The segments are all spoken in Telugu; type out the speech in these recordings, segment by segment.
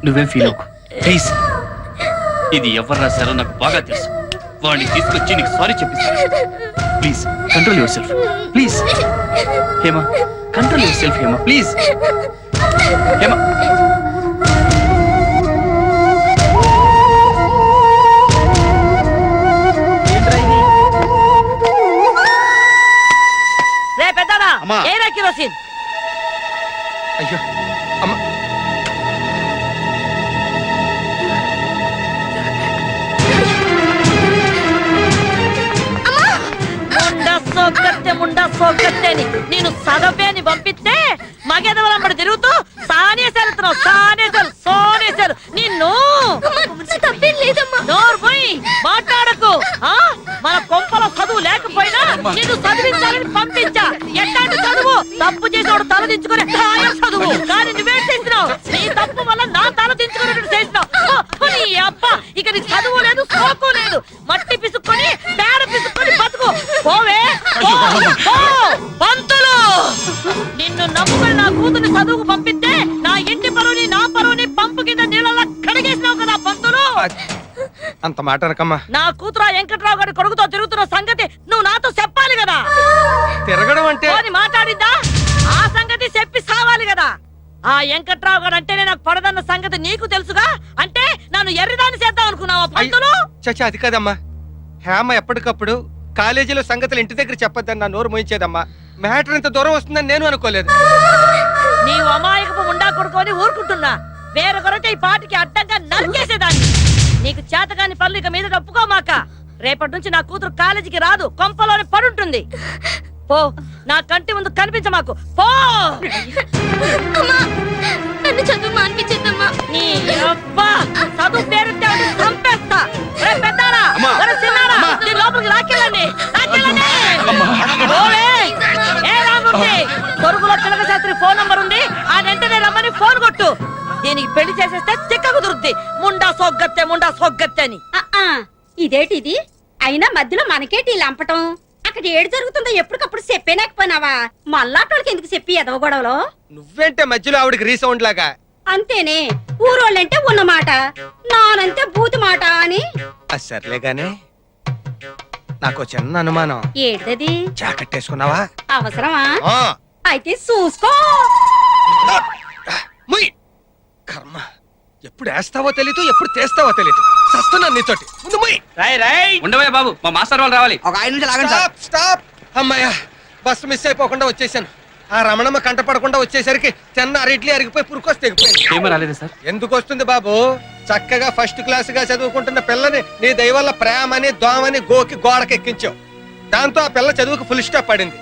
నువ్వేం ఫీల్ అవ్వకు ప్లీజ్. ఇది ఎవరు రాశారో నాకు బాగా తెలుసు. వాడిని తీసుకొచ్చి నీకు సారీ చెప్పిస్తాను. Please control yourself please. Hema control yourself Hema please. Hema రే పెద్దనా ఏరా కిరోసిన్. అయ్యో అమ్మ ముండా సోగత్తే అని నేను సదపేని పంపిస్తే మగెదవలంబడి తిరుగుతూ సోనేశారు నిన్ను. నోరు పోయి మాట్లాడకు. మన కొంపలో చదువు లేకపోయినా నిన్ను చదివించాలని పంపించా. ఎట్లాంటి చదువు? తప్పు చేసేవాడు తల దించుకునే చదువు. కానీ నువ్వేం చేసినావు? నీ తప్పు వల్ల నా తల దించుకునేట్టు చేసినావు. నీ అబ్బ ఇక నీ చదువు లేదు సోకు లేదు. మట్టి పిసుక్కొని పేడ పిసుక్కొని బతుకు. పోవే పంతులు. నిన్ను నమ్ముకొని నా కూతురు చదువుకు పంపిస్తే నా ఇంటి పరువుని నా పరువుని పంపు కింద నీళ్ళ కడిగేసినావు కదా పంతులు. అంత మాట అనకమ్మా. నా కూతురు వెంకట్రావు గారి కొడుకుతో తిరుగుతున్న సంగతి నువ్వు నాతో చెప్పాలి కదా. తిరగడం అంటే మాట్లాడిద్దా? ఆ సంగతి చెప్పి సావాలి కదా. ఆ వెంకట్రావు గారు అంటేనే నాకు పడదన్న సంగతి నీకు తెలుసుగా. అంటే నన్ను ఎర్రిదాన్ని చేద్దాం అనుకున్నావా పంతులు? చచ్చా అది కాదమ్మా. హేమ ఎప్పటికప్పుడు కాలేజీలో సంగతులు ఇంటి దగ్గర చెప్పొద్దని నా నోరు మోయించేదమ్మా. మ్యాటర్ ఇంత దూరం వస్తుందని నేను అనుకోలేదు. నీవు అమాయకపు ఉండా కొడుకోని ఊరుకుంటున్నా. వేరొకరైతే ఈ పాటికి అడ్డంగా నరికేసేదాన్ని. నీకు చేతగాని పనులు ఇక మీద ఒప్పుకోమాక. రేపటి నుంచి నా కూతురు కాలేజీకి రాదు, కొంపలోనే పడుంటుంది. పో, నా కంటి ముందు కనిపించమాకు. పో. నన్ను చదువు మానిపించేద్దమ్మా. నీ అబ్బా చదువు పేరుంటే చంపేస్తా. పెద్దారా నీ లోపలికి లాక్కెళ్ళండి. తొరుగులో చిలక శాస్త్రి ఫోన్ నంబర్ ఉంది. ఆ వెంటనే రమ్మని ఫోన్ కొట్టు. దీనికి పెళ్లి చేసేస్తే చిక్క కుదురుద్ది. ముండా సోగ్గత్తే అని. ఇదేటిది? అయినా మధ్యలో మనకేటి లంపటం? అక్కడ ఏడు జరుగుతుందో ఎప్పటికప్పుడు చెప్పేనాకపోయినావా? మళ్ళాటోళ్ళకి ఎందుకు చెప్పి ఎదవ గొడవలో? నువ్వేంటే మధ్యలో ఆవిడకి రీసౌండ్ లాగా? అంతేనే, ఊరోళ్ళంటే ఉన్న మాట, నానంతే బూతు మాట అని. సర్లేగానే, నాకు చిన్న అనుమానం. ఏంటది? జాకెట్ వేసుకున్నావా? అవసరమా? అయితే చూసుకో. కర్మ, ఎప్పుడు వేస్తావో తెలీదు, ఎప్పుడు చేస్తావో తెలీదు. సస్తున్నాను నీతోటి. ముందు ఉండవయ్య బాబు, మా మాస్టర్ వాళ్ళు రావాలి. ఒక 5 నిమిషాలు ఆగండి. స్టాప్. అమ్మాయ్యా, బస్సు మిస్ అయిపోకుండా వచ్చేసాను. ఆ రమణమ్మ కంట పడకుండా వచ్చేసరికి చిన్న అరిట్లు అరిగిపోయి పురుకొస్తే రాలేదు సార్. ఎందుకు వస్తుంది బాబు? చక్కగా ఫస్ట్ క్లాస్ గా చదువుకుంటున్న పిల్లని నీ దయవల్ల ప్రేమని దోమని గోకి గోడకెక్కించావు. దాంతో ఆ పిల్ల చదువుకు ఫుల్ స్టాప్ పడింది.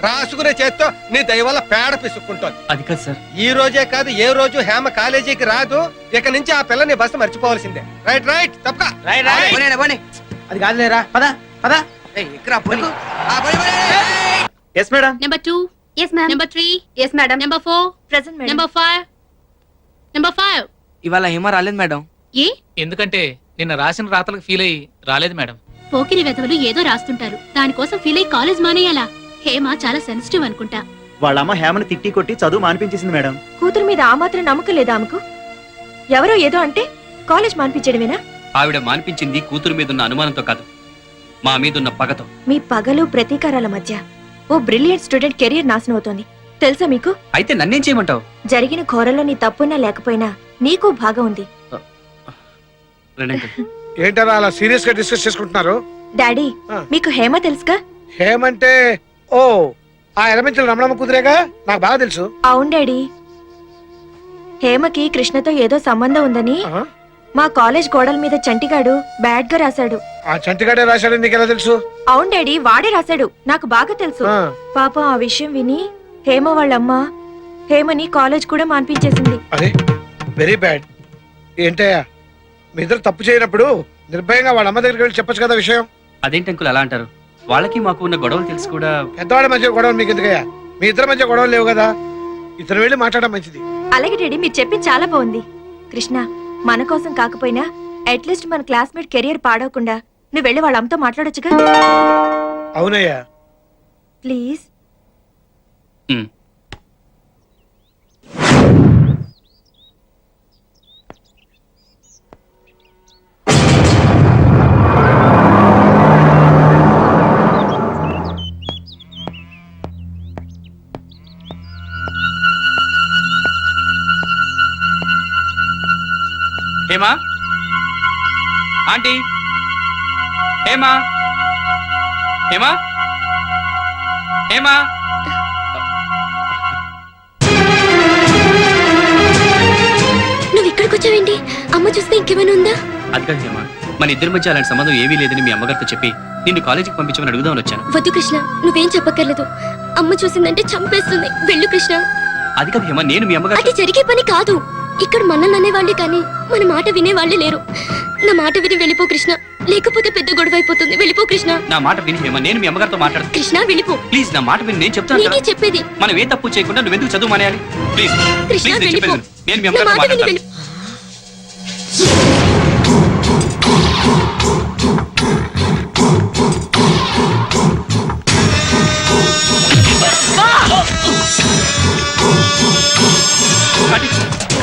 రాసుకునే చేత్తో నీ దయవల్ల పేడ పిసుక్కుంటోంది. అది కాదు సార్. ఈ రోజే కాదు, ఏ రోజు హేమ కాలేజీకి రాదు. ఇక నుంచి ఆ పిల్లని బస్సు మర్చిపోవాల్సిందే. రైట్ తప్పక. అది కాదులేరా, పద పద. Yes madam. Number 2. Yes ma'am. Number 3. Yes madam. Number 4. Present madam. Number 5. Number 5. ఇవాళ హేమ రాలేదు మేడం. ఏ? ఎందుకంటే నిన్న రాసిన రాతలకు ఫీల్ అయ్యి రాలేదు మేడం. పోకిరి వెధవలు ఏదో రాస్తుంటారు, దానికోసం ఫీల్ అయ్యి కాలేజ్ మానేయాలా? హేమ చాలా సెన్సిటివ్ అనుకుంటా. వాళ్ళ అమ్మ హేమని తిట్టి కొట్టి చదువు మానిపించేసింది మేడం. కూతురు మీద ఆ మాత్రం నమ్మకం లేదా ఆమెకు? ఎవరో ఏదో అంటే కాలేజ్ మానిపించడమేనా? ఆవిడ మానిపించింది కూతురు మీద ఉన్న అనుమానంతో కాదు, మా మీదున్న పగతో. మీ పగలు ప్రతీకారాల మధ్య ఓ బ్రిలియంట్ స్టూడెంట్ కెరీర్ నాశనం అవుతోంది తెలుసా మీకు? అయితే నన్నేం చేయమంటావు? జరిగిన ఘోరంలో నీ తప్పున్నా లేకపోయినా నీకు భాగం ఉంది. ఏంటరా అలా సీరియస్ గా డిస్కస్ చేసుకుంటున్నారు? డాడీ, మీకు హేమ తెలుసుగా? హేమంటే ఓ ఆ ఎలమెంచల రమణమ్మ కుదిరేగా, నాకు బాగా తెలుసు. అవును డాడీ, హేమకి కృష్ణతో ఏదో సంబంధం ఉందని మా కాలేజ్ గోడల మీద చంటిగాడు బ్యాడ్ గా రాశాడు. ఆ చంటిగాడే రాశాడు, నీకెలా తెలుసు? అవును డాడీ, వాడే రాశాడు, నాకు బాగా తెలుసు. పాపం ఆ విషయం విని హేమ వాళ్ళమ్మ హేమని కాలేజ్ కూడా మాన్పించేసింది. అరే వెరీ బ్యాడ్. ఏంటయ్యా, మీ ఇద్దరు తప్పు చేయనప్పుడు నిర్భయంగా వాళ్ళ అమ్మ దగ్గరికి వెళ్ళి చెప్పొచ్చు కదా విషయం. అదేంటి అంకుల్ అలా అంటారు? వాళ్ళకి మాకు ఉన్న గొడవలు తెలుసు కూడా. పెద్దవాళ్ళ మధ్య గొడవలు మీకు ఎందుకయ్యా? మీ ఇద్దరి మధ్య గొడవలు లేవు కదా. ఇతను వెళ్ళి మాట్లాడడం మంచిది. అలాగే డాడీ, మీరు చెప్పింది చాలా బాగుంది. కృష్ణ, మన కోసం కాకపోయినా అట్లీస్ట్ మన క్లాస్మేట్ కెరియర్ పాడవకుండా నువ్వు వెళ్ళి వాళ్ళ అమ్మతో మాట్లాడొచ్చుగా. అవునయ్యా. Please. Um. Hema, aunty, Hema, Hema, Hema. నువ్వు ఇక్కడికి వచ్చావేంటి? అమ్మ చూస్తే ఇంకేమైనా ఉందా? అది కాదు హేమా, మన ఇద్దరి మధ్య అలాంటి సంబంధం ఏమీ లేదని మీ అమ్మగారితో చెప్పి నిన్ను కాలేజీకి పంపించమని అడుగుదామని వచ్చాను. వద్దు కృష్ణ, నువ్వేం చెప్పక్కర్లేదు. అమ్మ చూసిందంటే చంపేస్తుంది. వెళ్ళు కృష్ణ. అది కాదు హేమా, నేను మీ అమ్మగారు. అది జరిగే పని కాదు. ఇక్కడ మనల్ని అనేవాళ్ళే కానీ మన మాట వినేవాళ్లే లేరు. నా మాట విని వెళ్ళిపో కృష్ణ, లేకపోతే పెద్ద గొడవ అయిపోతుంది. వెళ్ళిపో కృష్ణ. నా మాట విని హేమా, నేను మీ అమ్మగారితో మాట్లాడుతాను. కృష్ణ వెళ్ళిపో. ప్లీజ్ నా మాట విని, నేను చెప్తాను నీకే కదా. చెప్పేది. మనం ఏ తప్పు చేయకుండా నువ్వెందుకు చదువు మానేయాలి? ప్లీజ్ కృష్ణ ప్లీజ్, నేను వెళ్ళిపో. చెప్పేది విను. నేను మీ నా అమ్మగారితో మాట విని మాట్లాడతాను. వెళ్ళు.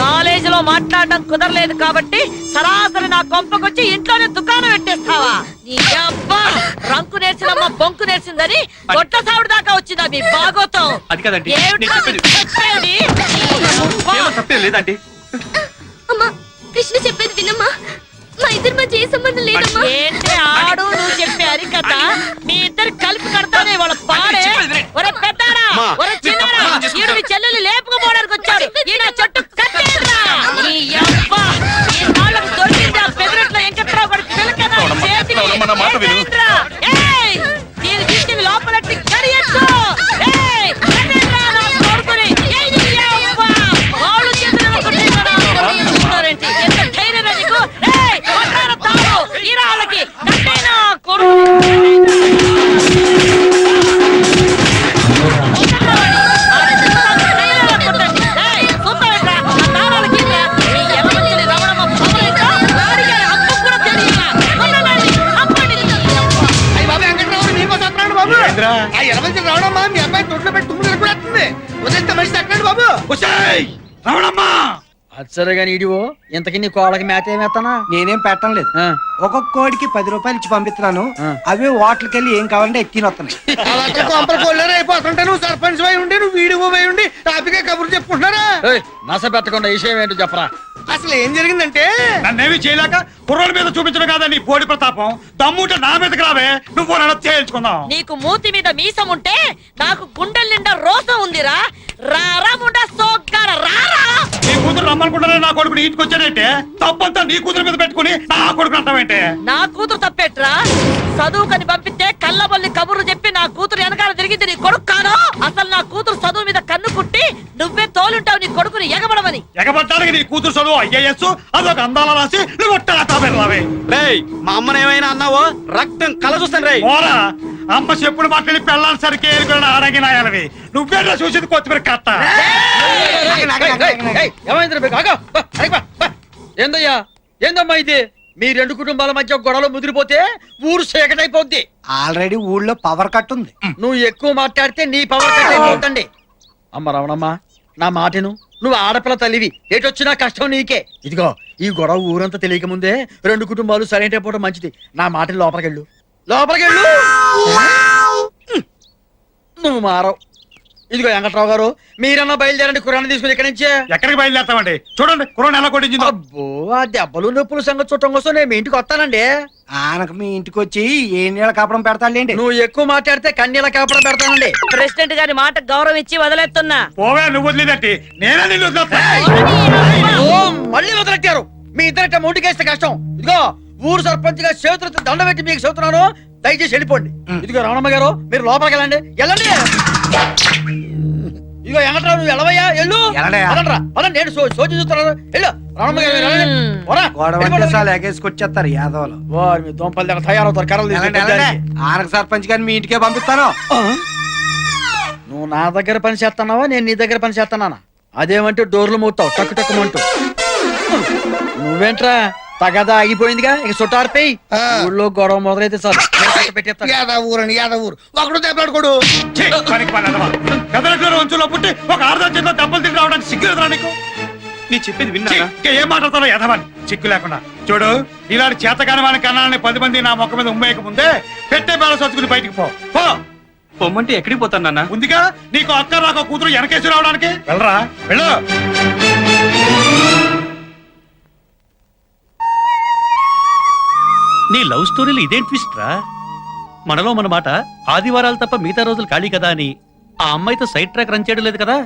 కాలేజీలో మాట్లాడడం కుదరలేదు కాబట్టి సరాసరి నా కొంపకొచ్చి ఇంట్లోనే దుకాణం పెట్టేస్తావా? నీ అబ్బా, రంకు నేర్చినమ్మా బొంకు నేర్చిందని గొడ్ల సావిడ దాకా వచ్చిందా మీ బాగోతం? అది కాదండి, ఏమిటా నేను నీ చెప్పేది? నీ అబ్బా. హేమా, తప్పేం లేదండి. అమ్మా, కృష్ణ చెప్పేది వినమ్మా. మా ఇద్దరి మధ్య ఏ సంబంధం లేదమ్మా. ఏంటి ఆడు నువ్వు చెప్పే అరికథ? మీ ఇద్దరు కలిపి కడతానే వాళ్ళ పాడే. ఒరే పెద్దారా, ఒరే చిన్నారా, ఈడు మీ చెల్లెలు లేపుకుపోవడానికి వచ్చాడు. ఈ నా చుట్టూ కట్టేదిరా. నీ అబ్బా, ఈ నాళ్ళకు దొరికింది ఆ పెదరట్లో వెంకట్రావు గారి పిలకనా చేతిని. ఏయ్, దీని తీసుకెళ్ళి లోపలెట్టి కడియొచ్చు. ఏయ్, కట్టేదిరా నా కొడుకుని. ఏయ్, నీ అబ్బా, వాళ్ళు చేతులు కొట్టేదిరా. కొడుతున్నారేంటి? ఎంత ధైర్యమే నీకు? ఏయ్, కొట్టారా తాడు, ఈ రాళ్ళకి కట్టేనా కొడుకు. ఏంద్రా? ఆ ఎలమంచి రావడమ్మా మీ అబ్బాయి తొట్లో పెట్టి తుమ్ములు కూడా వస్తుంది. వదిలేస్తే మనిషి తగ్గండి బాబు. సరే గాని ఇడివో ఇంతకి నీ కోళ్ళకి మేత ఏమేస్తానా? నేనేం పెట్టడం లేదు. ఒక్కొక్క కోడికి 10 రూపాయలు ఇచ్చి పంపిస్తున్నాను. అవే హోటల్కి వెళ్ళి ఏం కావాలంటే ఎక్కిన వస్తున్నాయి. అలా కొంపలు కొల్లేరు అయిపోతుంటే నువ్వు సర్పంచ్ అయి ఉండి నువ్వు వీడియో పోయి ఉండి టాపిక్ కబుర్లు చెప్పుకుంటున్నారా? నస పెట్టకుండా విషయం ఏంటో చెప్పరా. అసలు ఏం జరిగిందంటే నన్నేమి చేయలేక కుర్రోల మీద చూపించడం కాదా నీ పోడి ప్రతాపం. దమ్ముంటే నా మీదకి రావే, నువ్వు నన్ను తేల్చుకుందాం. నీకు మూతి మీద మీసం ఉంటే నాకు గుండెల నిండా రోసం ఉందిరా. రారా ముండా సోగ్గాడ రారా. నీ కూతురు రమ్మనుకుంటానే నా కొడుకుని ఇంటికొచ్చానంటే తప్పంతా నీ కూతురు మీద పెట్టుకుని నా కొడుకు అంటావేంటే? నా కూతురు తప్పెట్రా? చదువుకని పంపిస్తే కళ్ళబల్లి కబుర్లు చెప్పి నా కూతురు వెనకాల తిరిగింది నీ కొడుకు కాను. అసలు నా కూతురు చదువు మీద కన్ను కుట్టి నువ్వే తోలుంటావు నీ కొడుకుని ఎగబడమని. ఎగబట్టానికి నీ కూతురు చదువు IAS అదొక అందాల రాసి నువ్వు రావే. మా అమ్మని ఏమైనా అన్నావో రక్తం కల చూస్తాను రే. ఓరా అమ్మ చెప్పుడు మాట్లాడి పెళ్ళాలి సరికి అడగినాయాలవి. నువ్వేనా చూసింది కొత్తిమీర కట్ట. ఏందయ్యా, ఏందమ్మా ఇది? మీ రెండు కుటుంబాల మధ్య గొడవలు ముదిరిపోతే ఊరు సేకటైపోద్ది. ఆల్రెడీ ఊళ్ళో పవర్ కట్ ఉంది. నువ్వు ఎక్కువ మాట్లాడితే నీ పవర్ కట్ అయిపోతండి. అమ్మ రమణమ్మ, నా మాటను. నువ్వు ఆడపిల్ల తల్లివి, ఏటొచ్చినా కష్టం నీకే. ఇదిగో ఈ గొడవ ఊరంతా తెలియక ముందే రెండు కుటుంబాలు సరైన అయిపోవడం మంచిది. నా మాటని లోపలికెళ్ళు, లోపలికెళ్ళు. నువ్వు మారవు. ఇదిగో వెంకట్రావు గారు, మీరన్నా బయలుదేరండి కురాన్ని తీసుకుని ఇక్కడి నుంచే. ఎక్కడికి బయలుదేరతామండి? చూడండి కుర్రాన్ని ఎలా కొట్టించిందో. అబ్బో, ఆ దెబ్బలు నొప్పులు సంగతి చూడటం కోసం నేను మీ ఇంటికి వస్తానండి. ఆనకు మీ ఇంటికి వచ్చి ఏ నీళ్ళ కాపడం పెడతాండి. నువ్వు ఎక్కువ మాట్లాడితే కన్నీళ్ళ కాపడం పెడతానండి. ప్రెసిడెంట్ గారి మాట గౌరవం ఇచ్చి వదిలేస్తున్నా. పోవే, నువ్వు వదిలేదట్టి నేనే నిన్ను వదిలేస్తా. ఓ, మళ్ళీ వదిలెట్టారు. మీ ఇద్దరిట మూటికేస్తే కష్టం. ఇదిగో ఊరు సర్పంచ్ గా చేతులతో దండ పెట్టి మీకు చెబుతున్నాను, దయచేసి వెళ్ళిపోండి. ఇదిగో రమణమ్మ గారు, మీరు లోపలికి వెళ్ళండి. వెళ్ళండి. ఇదిగో వెంకట్రావు, నువ్వు వెళ్ళవయ్యా, వెళ్ళు. పదండ్రా, పదండి, నేను సోచి చూస్తున్నాను. వెళ్ళు రమణమ్మ గారు, మీరు వెళ్ళండి. పోరా, వెళ్ళిపోండి. ఎగేసుకొచ్చేస్తారు యాదవులు. వారు మీ దోంపల్లి దగ్గర తయారవుతారు కర్రలు తీసుకొని. ఆనకు సర్పంచ్ గారిని మీ ఇంటికే పంపిస్తాను. నువ్వు నా దగ్గర పని చేస్తున్నావా నేను నీ దగ్గర పని చేస్తున్నానా? అదేమంటే డోర్లు మూతావు టక్కు టక్కుమంటూ. నువ్వేంట్రా తగదా ఆగిపోయిందిగా, ఇక చుట్టారిపోయి ఊళ్ళో గొడవ మొదలైతే చాలు పెట్టేస్తా. ఊరని ఊరు ఒకడు దెబ్బలాడుకోడు. వంచులో పుట్టి ఒక ఆరుదో చేత దెబ్బలు తిరిగి రావడానికి సిగ్గులేదురా నీకు? నీ చెప్పేది విన్నా ఏం మాట్లాడతారో ఎదవని చిక్కు లేకుండా. చూడు, ఇలాంటి చేతకాని వాని కన్నాలని 10 మంది నా మొక్క మీద ఉమ్మేయక ముందే పెట్టే బేల సొచ్చుకుని బయటికి పో. పొమ్మంటే ఎక్కడికి పోతాను నాన్న? ఉందిగా నీకు అక్క నాకు కూతురు వెనకేసి రావడానికి. వెళ్ళరా వెళ్ళు. నీ లవ్ స్టోరీలు ఇదేం ట్విస్ట్ రా? మనలో మన మాట ఆదివారాలు తప్ప మిగతా రోజులు ఖాళీ కదా అని ఆ అమ్మాయితో సైడ్ ట్రాక్ రన్ చేయడం లేదు కదా?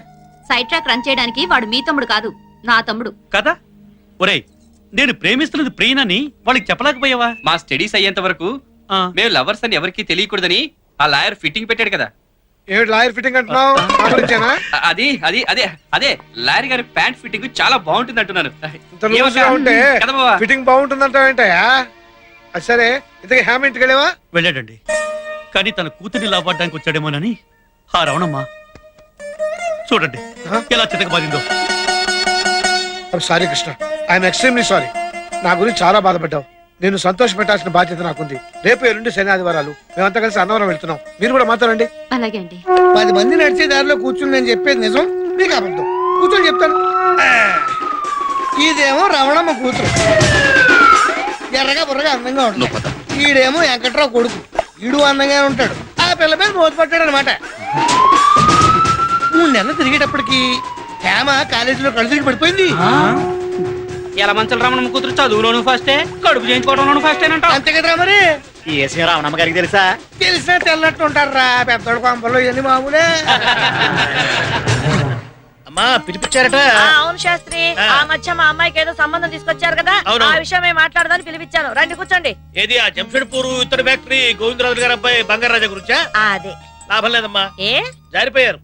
సైడ్ ట్రాక్ రన్ చేయడానికి వాడు మీ తమ్ముడు కాదు, నా తమ్ముడు కదా? ఒరేయ్, నేను ప్రేమిస్తున్నది ప్రియనని వాళ్ళకి చెప్పలేకపోయావా? మా స్టడీస్ అయ్యేంత వరకు మేము లవర్స్ అని ఎవరికి తెలియకూడదని ఆ లాయర్ ఫిట్టింగ్ పెట్టాడు కదా. ఏమిటి లాయర్ ఫిట్టింగ్ అంటున్నావు? అది అది అదే అదే లాయర్ గారి ప్యాంట్ ఫిట్టింగ్ చాలా బాగుంటుంది అంటున్నాను. ఉంటే కదా బావా? ఫిట్టింగ్ బాగుంటుందంటావేంటయా? సరే, ఇంతకీ హ్యామ్ ఇంటికి వెళ్ళావా? వెళ్ళాడండి, కానీ తన కూతుర్ని లాభపడడానికి వచ్చాడేమోనని ఆ రవణమ్మ చూడండి ఎలా చితకబాదిందో. Sorry Krishna, I'm extremely sorry. నా గురించి చాలా బాధపడ్డావు. నేను సంతోష పెట్టాల్సిన బాధ్యత నాకుంది. రేపు 2 శని ఆదివారాలు మేమంతా కలిసి అన్నవరం వెళ్తున్నాం. మీరు కూడా మాట్లాడండి. అలాగే అండి. 10 మంది నడిచే దారిలో కూర్చుని నేను చెప్పేది నిజం, మీకు అబద్ధం. కూర్చొని చెప్తాను. ఇదేమో రమణమ్మ కూతురు, ఎర్రగా బుర్రగా అందంగా ఉంటాడు. ఈడేమో వెంకట్రావు కొడుకు, ఈడు అందంగా ఉంటాడు. ఆ పిల్ల మీద మోతి పట్టాడు అనమాట. 3 నెలలు తిరిగేటప్పటికి హేమ కాలేజీలో కళ్ళు తిరిగి పడిపోయింది. ఎలా మంచల రమణమ్మ కూతురు చదువులోను ఫస్టే, కడుపు చేయించుకోవడంలోను ఫస్టే అంట. అంతే కదరా మరి. రామణమ్మ గారికి తెలుసా? తెలిసినా తెల్లట్టు ఉంటారా పెద్దోడు కొంపలు, ఇవన్నీ మామూలే. అమ్మా పిలిపించారట. అవును శాస్త్రి, ఆ మధ్య మా అమ్మాయికి ఏదో సంబంధం తీసుకొచ్చారు కదా, ఆ విషయం మేము మాట్లాడదాన్ని పిలిపించాను. రండి కూర్చోండి. ఏది ఆ జంషెడ్పూర్ ఇతర ఫ్యాక్టరీ గోవిందరాజు గారి అబ్బాయి బంగారాజా గురించా? అదే. లాభం లేదమ్మా, ఏ జారిపోయారు.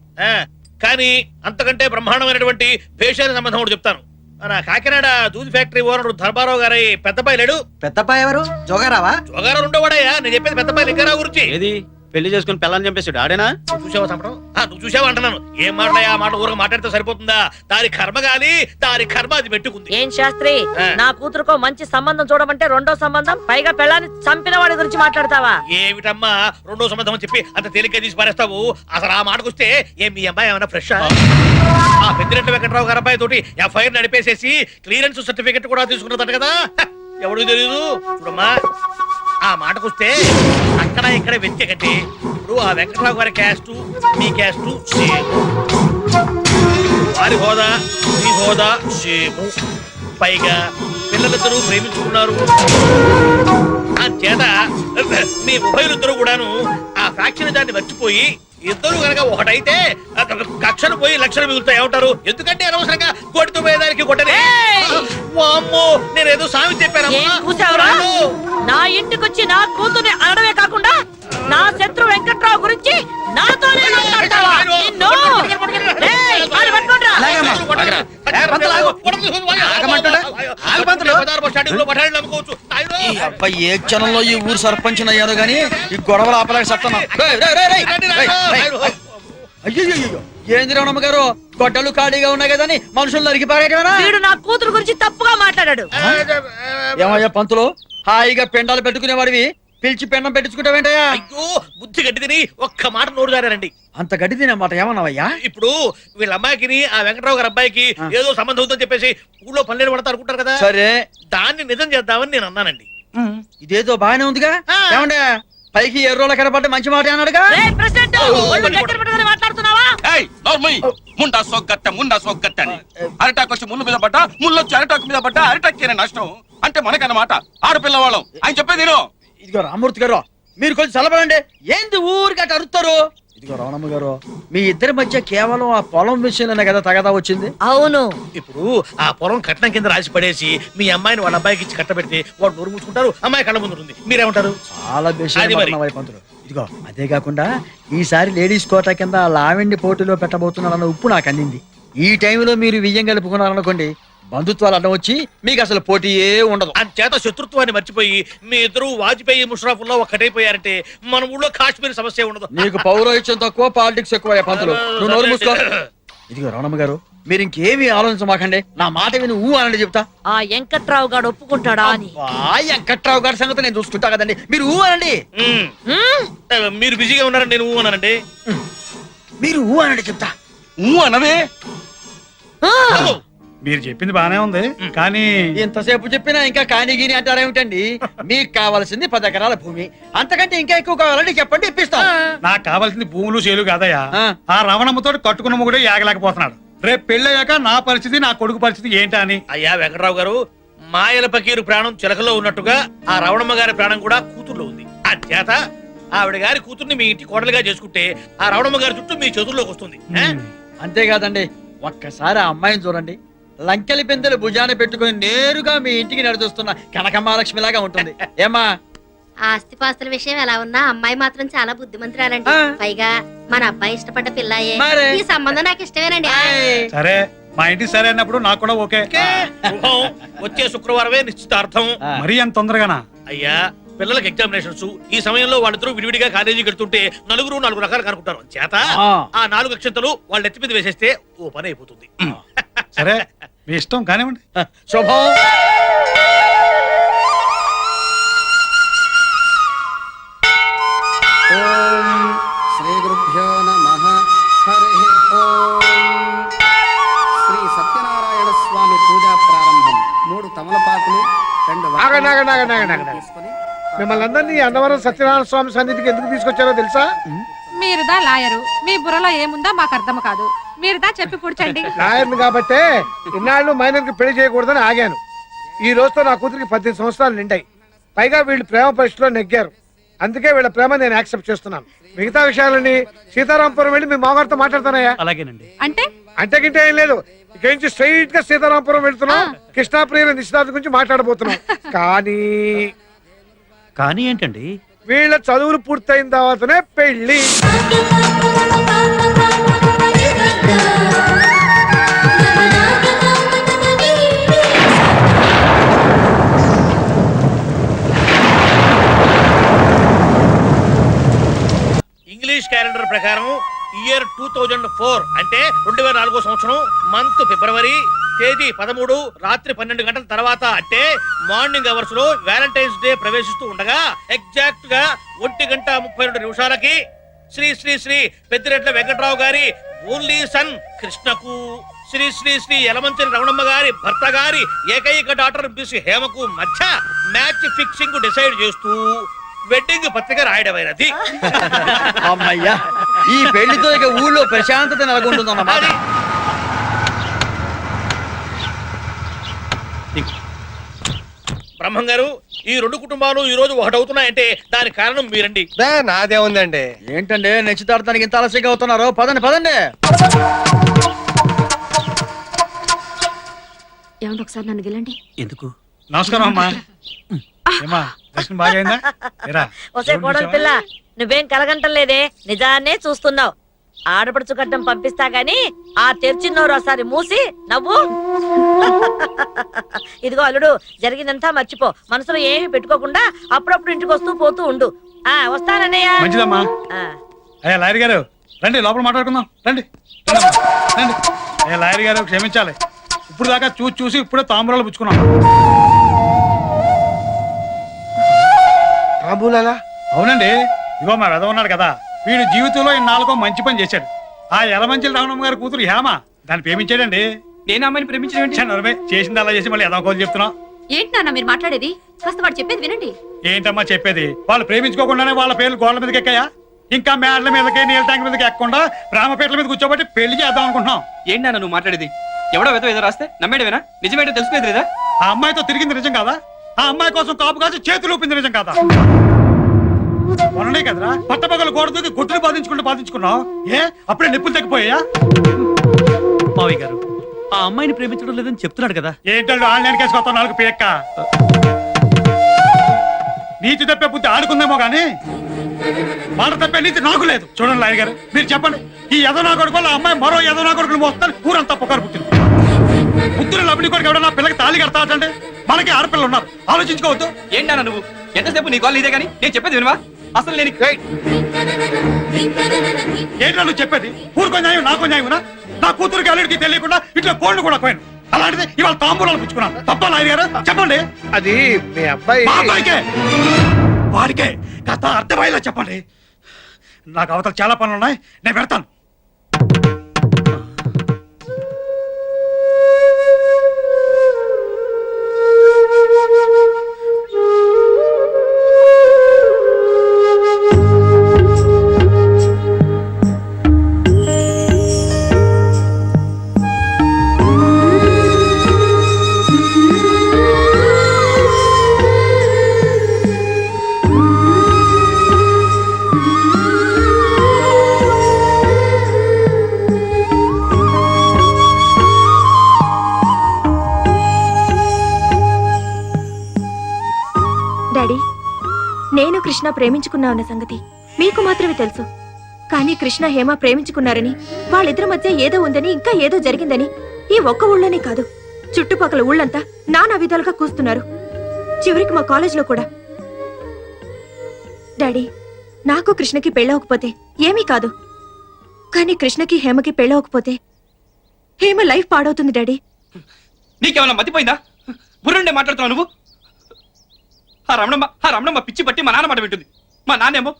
కానీ అంతకంటే బ్రహ్మాండమైనటువంటి భేషాల సంబంధం కూడా చెప్తాను. మన కాకినాడ దూది ఫ్యాక్టరీ ఓనర్ ధర్మారావు గారి పెద్దపాయి లేడు. పెద్దపాయ ఎవరు? జోగారావా? జోగారావు ఉండవాడయ్యా, నేను చెప్పేది పెద్దపాయి లింగారావు గురించి. ఏది పెళ్లి చేసుకుని పిల్లని చంపేశాడు ఆడేనా? నువ్వు చూసావా చంపడం? నువ్వు చూసావా అంటున్నాను. ఏం మాట్లాడా ఆ మాట ఊరగా మాట్లాడితే సరిపోతుందా? దాని కర్మ గాని దాని కర్మ అది పెట్టుకుంది. ఏం శాస్త్రి, నా కూతురుకో మంచి సంబంధం చూడమంటే రెండో సంబంధం, పైగా పెళ్ళాన్ని చంపిన వాడి గురించి మాట్లాడతావా? ఏమిటమ్మా రెండో సంబంధం అని చెప్పి అంత తేలిగ్గా తీసి పారేస్తావు? అసలు ఆ మాటకొస్తే ఏం మీ అమ్మాయి ఏమైనా ఫ్రెష్? ఆ పెద్దిరెడ్డి వెంకటరావు గారి అబ్బాయి తోటి ఎఫ్ఐఆర్ నడిపేసేసి క్లియరెన్స్ సర్టిఫికెట్ కూడా తీసుకున్నదట కదా. ఎవరికి తెలియదు. చూడమ్మా, ఆ మాటకొస్తే అక్కడ ఇక్కడ వెతికంటే ఇప్పుడు ఆ వెంకటరావు గారి క్యాస్ట్ మీ క్యాస్ట్ సేమ్, వారి హోదా మీ హోదా సేము. పైగా పిల్లలిద్దరూ ప్రేమించుకున్నారు. ఆ చేత మీ ఉభయులిద్దరూ కూడాను ఆ ఫ్యాక్షన్ దాన్ని మర్చిపోయి ఇద్దరు కనుక ఒకటైతే కక్షలు పోయి లక్షలు మిగులుతాయి. ఏమంటారు? ఎందుకంటే అనవసరంగా కొట్టుతూ పోయేదానికి కొట్టనే. అమ్మో, నేనేదో సామి చెప్పాను. నా ఇంటికొచ్చి నా కూతుర్ని అనడమే కాకుండా నా శత్రు వెంకట్రావు గురించి నాతోనే మాట్లాడతావా? నిన్ను ఏయ్, ఆడ పట్టుకోండ్రా. ఏ క్షణంలో ఈ ఊరు సర్పంచ్ అయ్యాను గానీ ఈ గొడవలు ఆపలేక సత్తాను. అయ్యో, ఏంది రమణమ్మ గారు, గొడ్డలు ఖాళీగా ఉన్నాయి కదని మనుషులు నరికి పారేయటమేనా? వీడు నా కూతురు గురించి తప్పుగా మాట్లాడాడు. ఏమయ్యా పంతులు, హాయిగా పెండాలు పెట్టుకునేవాడివి పిలిచి పెండం పెట్టించుకుంటావేంటయ్యా? అయ్యో, బుద్ధి గడ్డి తిని ఒక్క మాట నోరు జారారండి. అంత గడ్డి తినమాట ఏమన్నావయ్యా? ఇప్పుడు వీళ్ళ అమ్మాయికి ఆ వెంకటరావు గారి అబ్బాయికి ఏదో సంబంధం ఉందని చెప్పేసి ఊళ్ళో పల్లెలు పడతా అనుకుంటారు కదా. సరే, దాన్ని నిజం చేద్దామని నేను అన్నానండి. ఇదేదో బాగానే ఉందిగా. ఏమండే పైకి ఎర్రోళ్ళ కనపడ్డ మంచి మాట అన్నాడుగా. మాట్లాడుతున్నావా? ముండా సోగ్గట్ట ముండా సోగ్గట్ట అని అరిటాకు వచ్చి ముళ్ళు మీద పడ్డా, ముళ్ళు వచ్చి అరిటాకు మీద పడ్డా, అరిటాకు నష్టం అంటే మనకన్నమాట. ఆడపిల్లవాళ్ళం ఆయన చెప్పేది. ఇదిగో రామూర్తి గారు, మీరు కొంచెం చల్లబడండి. ఏంది ఊరికట్ట అరుస్తారు? ఇదిగో రమణమ్మ గారు, మీ ఇద్దరి మధ్య కేవలం ఆ పొలం విషయంలోనే కదా తగదా వచ్చింది. అవును. ఇప్పుడు ఆ పొలం కట్నం కింద రాసి పడేసి మీ అమ్మాయిని వాళ్ళ అబ్బాయికి ఇచ్చి కట్టబెడితే వాడు నోరు మూసుకుంటారు, అమ్మాయి కళ్ళ ముందు ఉంటుంది. మీరేమంటారు? చాలా పంతులు. ఇదిగో అదే కాకుండా ఈసారి లేడీస్ కోటా కింద లావెండి పోటీలో పెట్టబోతున్నారన్న ఉప్పు నాకు అందింది. ఈ టైంలో మీరు వియ్యం కలుపుకున్నారనుకోండి, బంధుత్వాలు అడ్డం వచ్చి మీకు అసలు పోటీయే ఉండదు. అంచేత శత్రుత్వాన్ని మర్చిపోయి మీ ఇద్దరు వాజ్పేయి ముషరఫ్లో ఒక్కటైపోయారంటే మన ఊళ్ళో కాశ్మీర్ సమస్య ఉండదు. నీకు పౌరోహిత్యం తక్కువ, పాలిటిక్స్ ఎక్కువ పంతులు. నువ్వు నోరు మూసుకో. ఇదిగో రమణమ్మ గారు, మీరు ఇంకేమీ ఆలోచించమాకండి. నా మాట విని ఊ అనండి చెప్తా. ఆ వెంకట్రావు గారు ఒప్పుకుంటాడా అని. వెంకట్రావు గారి సంగతి నేను చూసుకుంటా కదండి, మీరు ఊ అనండి. మీరు బిజీగా ఉన్నారని నేను అన్నానండి. మీరు ఊ అనండి చెప్తా. అనవే. మీరు చెప్పింది బానే ఉంది, కానీ ఇంతసేపు చెప్పినా ఇంకా కాని గీని అంటారేమిటండి? మీకు కావాల్సింది 10 ఎకరాల భూమి, అంతకంటే ఇంకా ఎక్కువ కావాలంటే చెప్పండి, ఇప్పిస్తాం. నాకు కావాల్సింది భూములు చేలు కాదయ్యా. ఆ రమణమ్మతో కట్టుకున్న మొగుడే ఏగలేకపోతున్నాడు. రేపు పెళ్ళయ్యాక నా పరిస్థితి, నా కొడుకు పరిస్థితి ఏంటా అని. అయ్యా వెంకటరావు గారు, మాయల పకీరు ప్రాణం చిలకలో ఉన్నట్టుగా ఆ రవణమ్మ గారి ప్రాణం కూడా కూతుర్లో ఉంది. అంచేత ఆవిడ గారి కూతుర్ని మీ ఇంటి కోడలుగా చేసుకుంటే ఆ రవణమ్మ గారి చుట్టూ మీ చేతుల్లోకి వస్తుంది. అంతేకాదండి, ఒక్కసారి ఆ అమ్మాయిని చూడండి. లంకెలి పెందెలు భుజాన పెట్టుకుని నేరుగా మీ ఇంటికి నడిచొస్తున్న కనకమహాలక్ష్మి లాగా ఉంటుంది. ఏమా? ఆస్తిపాస్తుల విషయం ఎలా ఉన్నా అమ్మాయి మాత్రం చాలా బుద్ధిమంతురాలండి. పైగా మన అబ్బాయి ఇష్టపడ్డ పిల్లాయే. ఈ సంబంధం నాకు ఇష్టమేనండి. సరే, మా ఇంటి సరే అన్నప్పుడు నాకు కూడా ఓకే. వచ్చే శుక్రవారమే నిశ్చితార్థం. మరీ అంత తొందరగానా? అయ్యా, పిల్లలకి ఎగ్జామినేషన్స్. ఈ సమయంలో వాళ్ళిద్దరూ విడివిడిగా కాలేజీకి వెళ్తుంటే నలుగురు 4 రకాలు కనుక్కుంటారు. చేత ఆ 4 అక్షంతలు వాళ్ళ ఎత్తి మీద వేసేస్తే ఓ పని అయిపోతుంది. సరే, మీ ఇష్టం కానివ్వండి. శుభం. శ్రీ గురుభ్యో నమః. హరి ఓం. శ్రీ సత్యనారాయణ స్వామి పూజా ప్రారంభం. 3 తమలపాకులు, 2 తీసుకొని మిమ్మల్ని అందరినీ అన్నవరం సత్యనారాయణ స్వామి సన్నిధికి ఎందుకు తీసుకొచ్చారో తెలుసా? మీరుదా లాయరు, మీ బుర్రలో ఏముందో మాకు అర్థం కాదు. మీరుదా చెప్పి కూర్చోండి. లాయర్ని కాబట్టే ఇన్నాళ్ళు మైనర్ కి పెళ్లి చేయకూడదని ఆగాను. ఈ రోజుతో నా కూతురికి 18 సంవత్సరాలు నిండాయి. పైగా వీళ్ళు ప్రేమ పరీక్షలో నెగ్గారు. అందుకే వీళ్ళ ప్రేమ నేను యాక్సెప్ట్ చేస్తున్నాను. మిగతా విషయాలని సీతారాంపురం వెళ్ళి మీ మామగారితో మాట్లాడతానయ్యా. అలాగేనండి. అంటే గింటే ఏం లేదు. ఇక నుంచి స్ట్రైట్ గా సీతారాంపురం వెళ్తున్నాం. కృష్ణాప్రియ నిశ్చితార్థం గురించి మాట్లాడబోతున్నాం. కానీ ఏంటండి? వీళ్ళ చదువులు పూర్తయిన తర్వాతనే పెళ్లి. ఇంగ్లీష్ క్యాలెండర్ ప్రకారం ఇయర్ 2004 అంటే 2004 సంవత్సరం మంత్ ఫిబ్రవరి, తేదీ 13, రాత్రి 12 గంటల తర్వాత అంటే మార్నింగ్ అవర్స్ లో వ్యాలంటైన్స్ డే ప్రవేశిస్తూ ఉండగా ఎగ్జాక్ట్ గా 1:32 శ్రీ శ్రీ శ్రీ పెద్దిరెడ్ల వెంకట్రావు గారి ఓన్లీ సన్ కృష్ణకు, శ్రీ శ్రీ శ్రీ యలమంచిలి రమణమ్మ గారి భర్త గారి ఏకైక డాక్టర్ బిసి హేమకు మధ్య మ్యాచ్ ఫిక్సింగ్ డిసైడ్ చేస్తూ వెడ్డింగ్ పత్రిక రాయడమైనది. అమ్మయ్యా, ఈ పెళ్లితో ఇక ఊళ్ళో ప్రశాంతత నెలకొంటుందన్నమాట. బ్రహ్మం గారు, ఈ 2 కుటుంబాలు ఈ రోజు ఒకటవుతున్నాయంటే దానికి కారణం మీరండి. నాదే ఉందండి. ఏంటండి నిశ్చితార్థానికి ఇంత ఆలస్యంగా అవుతున్నారు? పదండి పదండి. ఏమండి ఒకసారి నన్ను గెలండి. ఎందుకు? నమస్కారం అమ్మా. ఏమా, దర్శనం బాగైందా? ఒసే కోడలి పిల్ల, నువ్వేం కలగంటలేదే, నిజాన్నే చూస్తున్నావు. ఆడపడుచు గడ్డం పంపిస్తా గాని ఆ తెరిచిన్నోరు ఒకసారి మూసి నవ్వు. ఇదిగో అల్లుడు, జరిగిందంతా మర్చిపో. మనసులో ఏమి పెట్టుకోకుండా అప్పుడప్పుడు ఇంటికి వస్తూ పోతూ ఉండు. వస్తానన్నయ్య. మంచిదమ్మా. అయ్యా లాయర్ గారు, రండి, లోపల మాట్లాడుకుందాం. రండి రండి. అయ్యా లాయర్ గారు, క్షమించాలి. ఇప్పుడు దాకా చూసి ఇప్పుడే తాంబూలాలు పుచ్చుకున్నాం. అవునండి. ఇగో మా వెధవ ఉన్నాడు కదా, వీడు జీవితంలో ఇన్నాళ్ళకో మంచి పని చేశాడు. ఆ యలమంచిలి రామణమ్మ గారి కూతురు హేమ దాన్ని ప్రేమించాడండి. నేను అమ్మాయిని ప్రేమించిన చేసింది అలా చేసి మళ్ళీ ఎదవ కోలు చెప్తున్నావు. ఏంటి నాన్న మీరు మాట్లాడేది? కాస్త వాడు చెప్పేది వినండి. ఏంటమ్మా చెప్పేది? వాళ్ళు ప్రేమించుకోకుండానే వాళ్ళ పేర్లు గోడల మీదకి ఎక్కాయా? ఇంకా మేడల మీదకి నీళ్ళ ట్యాంక్ మీదకి ఎక్కకుండా రామపేటల మీద కూర్చోబట్టి పెళ్లి చేద్దాం అనుకుంటున్నాం. ఏంటి నాన్న నువ్వు మాట్లాడేది? ఎవడో ఏదో రాస్తే నమ్మేడవేనా? నిజమేంటో తెలిసిపోయేది లేదా? ఆ అమ్మాయితో తిరిగింది నిజం కాదా? ఆ అమ్మాయి కోసం కాపు కాసి చేతులు ఊపింది నిజం కాదా? మొన్ననే కదరా పట్టపగలు గోడ దూకి గుట్టులు బాధించుకున్నావు. ఏ అప్పుడే నిప్పులు తగ్గిపోయా? మావయ్య గారు, ఆ అమ్మాయిని ప్రేమించడం లేదని చెప్తున్నాడు కదా. ఏంటంటే ఆన్లైన్ కేసు కొత్త 4 పేక్క నీతి తప్పే బుద్ధి ఆడుకుందేమో గానీ మాట తప్పే నీతి నాకు లేదు. చూడండి లాయర్ గారు, మీరు చెప్పండి, ఈ యదనా కొడుకు ఆ అమ్మాయి మరో యదనా కొడుకులు మోస్తాను ఊరంతా పొగారు పుట్టింది. బుద్ధులు లబ్బడి కొడుకు ఎవడన్నా పిల్లకి తాళి కడతాడంటే మనకి ఆడపిల్లలు ఉన్నారు, ఆలోచించుకోవద్దు. ఏంటన్నా నువ్వు ఎంతసేపు నీ కాల్ ఇదే కానీ నేను చెప్పేది వినవా? అసలు నేను ఏంటో నువ్వు చెప్పేది? ఊరుకో న్యాయం నాకో న్యాయమునా? నా కూతురికి అల్లుడికి తెలియకుండా ఇట్లా కోళ్ళు కూడా పోయాను. అలాంటిది ఇవాళ తాంబూలాలు పుచ్చుకున్నాను. తప్ప నాయన గారు చెప్పండి. అది మీ అబ్బాయి. మా అబ్బాయికే వాడికే కథ అర్థమయ్యేలా చెప్పండి. నాకు అవతల చాలా పనులు ఉన్నాయి, నేను పెడతాను. డాడీ, నేను కృష్ణ ప్రేమించుకున్నామన్న సంగతి మీకు మాత్రమే తెలుసు. కానీ కృష్ణ హేమ ప్రేమించుకున్నారని, వాళ్ళిద్దరి మధ్య ఏదో ఉందని, ఇంకా ఏదో జరిగిందని ఈ ఒక్క ఊళ్ళోనే కాదు, చుట్టుపక్కల ఊళ్ళంతా నానా విధాలుగా కూస్తున్నారు. చివరికి మా కాలేజీలో కూడా. డాడీ, నాకు కృష్ణకి పెళ్ళవకపోతే ఏమీ కాదు, కానీ కృష్ణకి హేమకి పెళ్ళవకపోతే హేమ లైఫ్ పాడవుతుంది డాడీ. నీకేమన్నా మతిపోయిందా? బుర్రుండే మాట్లాడుతున్నావు నువ్వు. ఆ రమణమ్మ పిచ్చి పట్టి మా నాన్న మాట వింటుంది. మా నాన్నేమో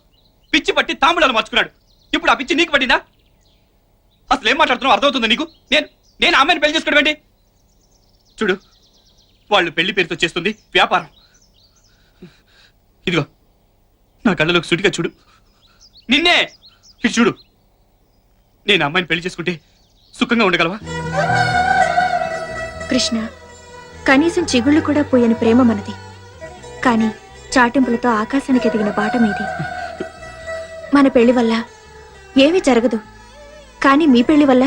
పిచ్చి పట్టి తాంబూలాలు మార్చుకున్నాడు. ఇప్పుడు ఆ పిచ్చి నీకు పట్టిందా? అసలు ఏం మాట్లాడుతున్నావు అర్థమవుతుందా నీకు? నేను అమ్మాయిని పెళ్లి చేసుకోవడం ఏంటి? చూడు, వాళ్ళు పెళ్లి పేరుతో చేస్తుంది వ్యాపారం. ఇదిగో నా కళ్ళలోకి సుటిగా చూడు, నిన్నే ఇటు చూడు. నేను అమ్మాయిని పెళ్లి చేసుకుంటే సుఖంగా ఉండగలవా? కృష్ణ, కనీసం చిగుళ్ళు కూడా పోయని ప్రేమ మనది. కానీ చాటింపులతో ఆకాశానికి ఎదిగిన బాట మీది. మన పెళ్లి వల్ల ఏమీ జరగదు, కానీ మీ పెళ్లి వల్ల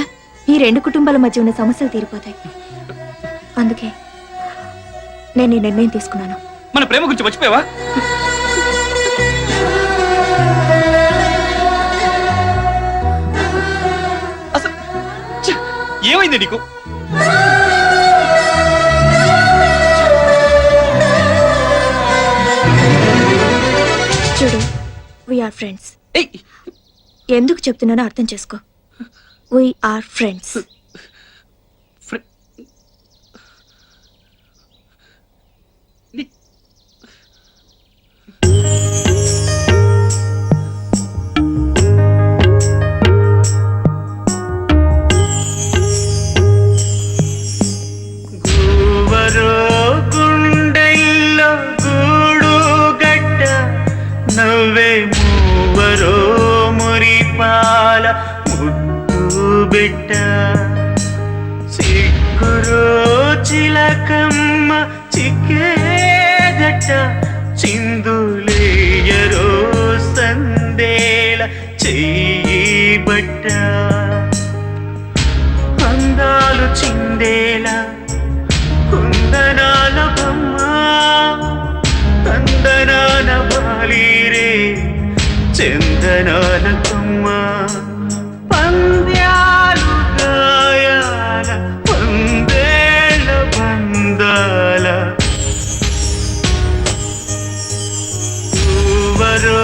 ఈ రెండు కుటుంబాల మధ్య ఉన్న సమస్యలు తీరిపోతాయి. అందుకే నేను ఈ నిర్ణయం తీసుకున్నాను. మన ప్రేమ గురించి మర్చిపోయావా? అసలు ఏమైంది నీకు? చూడు, వీఆర్ ఫ్రెండ్స్. ఎందుకు చెప్తున్నానో అర్థం చేసుకో. We are friends. బిడ్డ సిగ్గురో చిలకమ్మ చిక్కేదట, చిందులేయరో సందేల చెయ్యి బట్ట, అందాలు చిందేలా కుందనాల బొమ్మ, కందనాల బాలీరే చందనాల కొమ్మ, పంద్యాలు గాయాల పందేళ్ళ బందాల, ఊవరో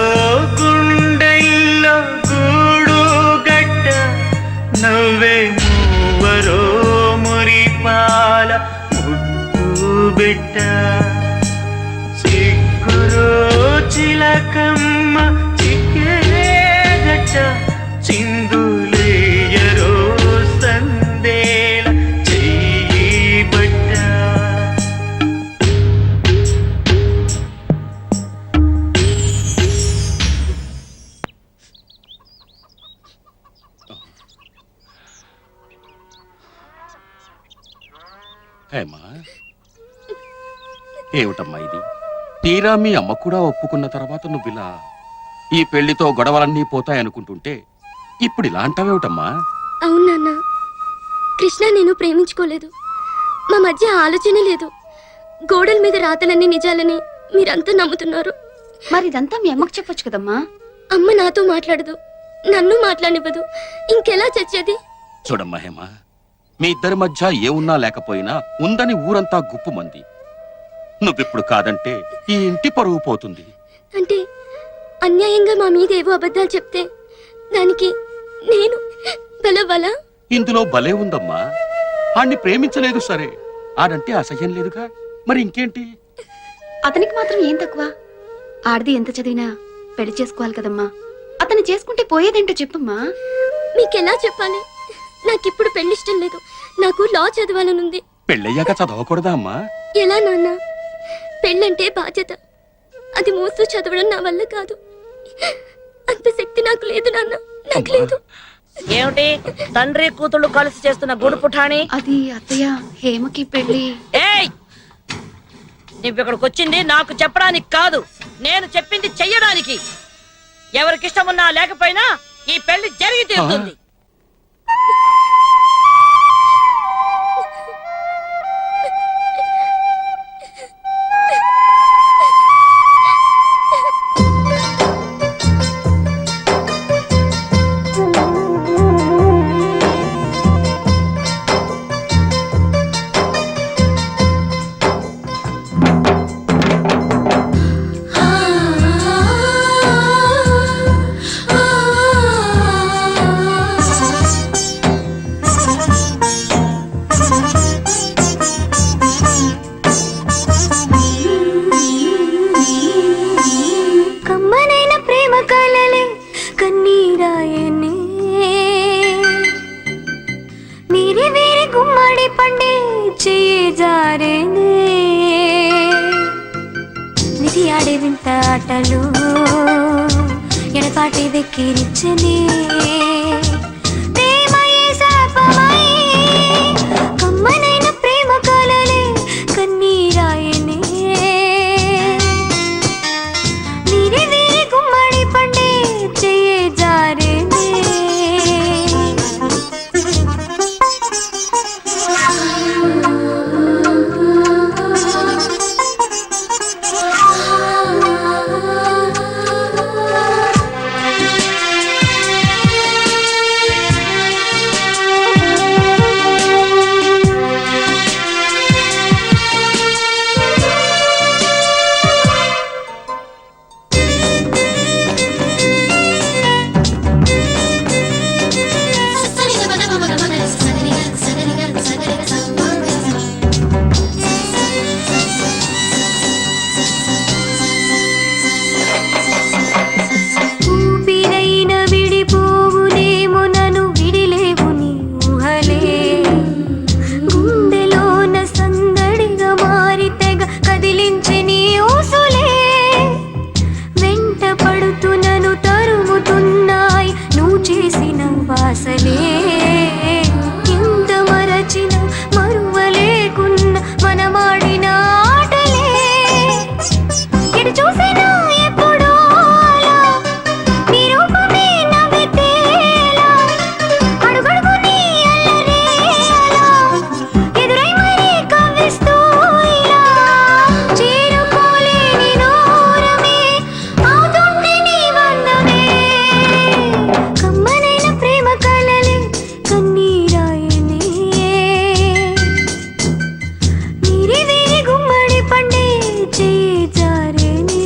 గుండెల్లో గూడు గట్ట, నవ్వే మూవరో మురిపాల ముద్దు బిడ్డ, సిగ్గురో చిలకమ్మ చిక్కేదట, చిందులేయరో సందేల చెయ్యి బట్ట. హేమా, ఏమిటమ్మా ఇది? తీరా మీ అమ్మ కూడా ఒప్పుకున్న తర్వాత నువ్విలా ఈ పెళ్లితో గొడవలన్నీ పోతాయనుకుంటుంటే ఇప్పుడు ఇలా అంటావేమిటమ్మా? అవును నాన్న, కృష్ణ నేను ప్రేమించుకోలేదు. మా మధ్య ఆలోచన లేదు. గోడల మీద రాతలన్నీ నిజాలని మీరంతా నమ్ముతున్నారు. మరి ఇదంతా మీ అమ్మకు చెప్పొచ్చు కదమ్మా. అమ్మ నాతో మాట్లాడదు, నన్ను మాట్లాడనివ్వదు. ఇంకెలా చచ్చేది? చూడమ్మా హేమా, మీ ఇద్దరి మధ్య ఏ ఉన్నా లేకపోయినా ఉందని ఊరంతా గుప్పుమంది. నువ్విప్పుడు కాదంటే ఈ ఇంటి పరువు పోతుంది. అంటే అన్యాయంగా మా మీద ఏవో అబద్ధాలు చెప్తే దానికి నేను బలవలా? ఇందులో భలే ఉందమ్మా. ఆణ్ణి ప్రేమించలేదు సరే, ఆడంటే అసహ్యం లేదుగా, మరి ఇంకేంటి? అతనికి మాత్రం ఏం తక్కువ? ఆడది ఎంత చదివినా పెళ్లి చేసుకోవాలి కదమ్మా. అతన్ని చేసుకుంటే పోయేదేంటో చెప్పమ్మా. మీకెలా చెప్పాలి? నాకిప్పుడు పెళ్లిష్టం లేదు. నాకు లా చదవాలనుంది. పెళ్ళయ్యాక చదవకూడదా అమ్మా? ఎలా నాన్న? పెళ్ళంటే బాధ్యత. అది మోస్తూ చదవడం నా వల్ల కాదు. అంత శక్తి నాకు లేదు నాన్న, నాకు లేదు. ఏమిటి తండ్రి కూతుళ్ళు కలిసి చేస్తున్న గుడు పుఠాని? అది అత్తయ్య, హేమకి పెళ్లి. ఏయ్, నువ్విక్కడికి వచ్చింది నాకు చెప్పడానికి కాదు, నేను చెప్పింది చెయ్యడానికి. ఎవరికిష్టం ఉన్నా లేకపోయినా ఈ పెళ్లి జరిగి తీరుతుంది. కమ్మనైన ప్రేమ కలలే కన్నీరాయనే, నీరి వీరి గుమ్మడి పండే చెయ్యి జారేనే, నిధి ఆడే వింత ఆటలు ఎడపాటి వెక్కిరిచ్చనే, ప్రేమయే శాపమై కమ్మనైన ప్రేమ కలలే కన్నీరాయనే, నీరి వీరి గుమ్మడి పండే చెయ్యి జారేనే. ఊపిరైన విడిపోవునేమో నన్ను విడిలేవు నీ ఊహలే, గుండెలోన సందడిగా మారి తెగ కదిలించి నీ ఊసులే, వెంట పడుతూ నన్ను తరుముతున్నాయి నువ్వు చేసిన వాసలే, ఇంత మరచిన మరువలేకున్న మనమాడిన ఆటలే, ఎటు చూసినా ఎప్పుడూ అలా నీ రూపమే నవ్వితేలా, అడుగడుగు నీ అల్లరే అలా ఎదురై మరీ కవ్విస్తూ ఇలా, చేరుకోలేని దూరమే అవుతుంటే నీ బంధమే, కమ్మనైన ప్రేమ కలలే కన్నీరాయనే, నీరి వీరి గుమ్మడి పండే చెయ్యి జారేనే.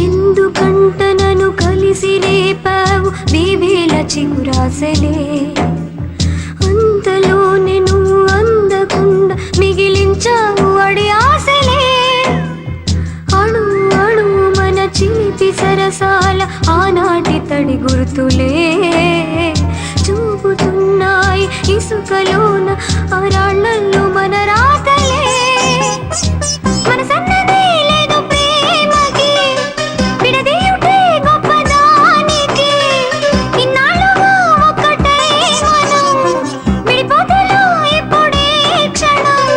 ఎందుకంట నన్ను కలిసి రేపావు వేవేల చిగురాసలే, అంతలోనే నువ్వు అందకుండా మిగిలించావు అడి ఆశలే, సరసాల ఆనాటి తడి గుర్తులే చూపుతున్నాయి ఇసుకలోన ఆరాళ్ళల్లో మన రాతలే మనసన్నదే లేదు ప్రేమకి విడదీయుటే గొప్పదానికి ఇన్నాళ్ళుగా ఒక్కటై మనం విడిపోతలో ఇప్పుడే క్షణం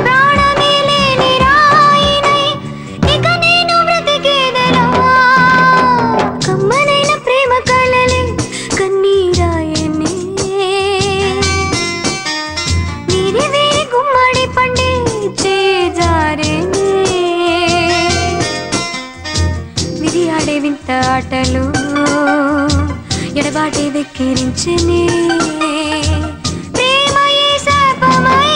ప్రాణమే లేని రాయినై ఇక నేను బ్రతికేదెలా కమ్మనైన ప్రేమ కలలే కన్నీరాయనే వీరి వీరి గుమ్మడి పండే చేజారేనే విధి ఆడే వింత ఆటలు ఎడబాటి వెక్కిరించనే ప్రేమయే శాపమై